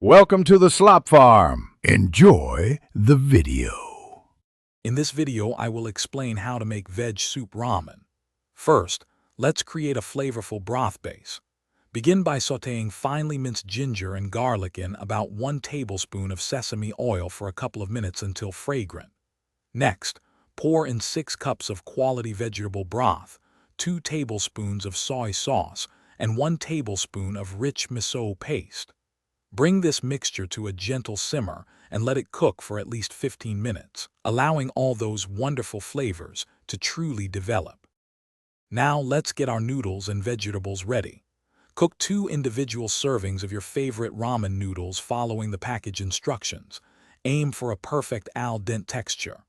Welcome to the Slop Farm. Enjoy the video. In this video, I will explain how to make veg soup ramen. First, let's create a flavorful broth base. Begin by sautéing finely minced ginger and garlic in about 1 tablespoon of sesame oil for a couple of minutes until fragrant. Next, pour in 6 cups of quality vegetable broth, 2 tablespoons of soy sauce, and 1 tablespoon of rich miso paste. Bring this mixture to a gentle simmer and let it cook for at least 15 minutes, allowing all those wonderful flavors to truly develop. Now let's get our noodles and vegetables ready. Cook 2 individual servings of your favorite ramen noodles following the package instructions. Aim for a perfect al dente texture.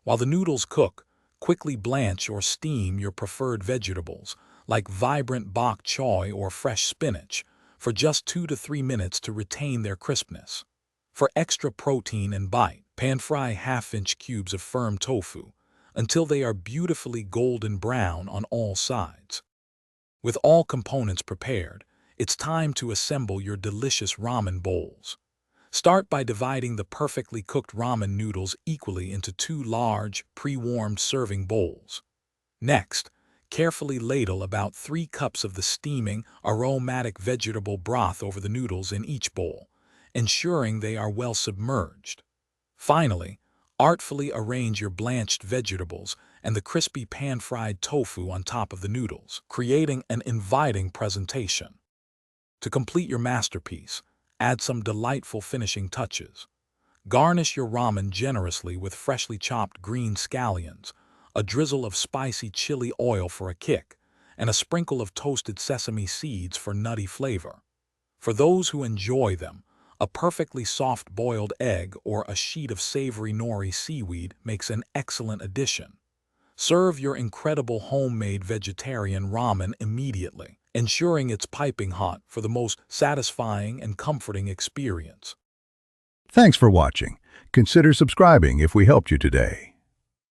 While the noodles cook, quickly blanch or steam your preferred vegetables, like vibrant bok choy or fresh spinach, for just 2 to 3 minutes to retain their crispness. For extra protein and bite, pan-fry half-inch cubes of firm tofu until they are beautifully golden brown on all sides. With all components prepared, it's time to assemble your delicious ramen bowls. Start by dividing the perfectly cooked ramen noodles equally into 2 large, pre-warmed serving bowls. Next, carefully ladle about 3 cups of the steaming, aromatic vegetable broth over the noodles in each bowl, ensuring they are well submerged. Finally, artfully arrange your blanched vegetables and the crispy pan-fried tofu on top of the noodles, creating an inviting presentation. To complete your masterpiece, add some delightful finishing touches. Garnish your ramen generously with freshly chopped green scallions, a drizzle of spicy chili oil for a kick, and a sprinkle of toasted sesame seeds for nutty flavor. For those who enjoy them, a perfectly soft boiled egg or a sheet of savory nori seaweed makes an excellent addition. Serve your incredible homemade vegetarian ramen immediately, ensuring it's piping hot for the most satisfying and comforting experience. Thanks for watching. Consider subscribing if we helped you today.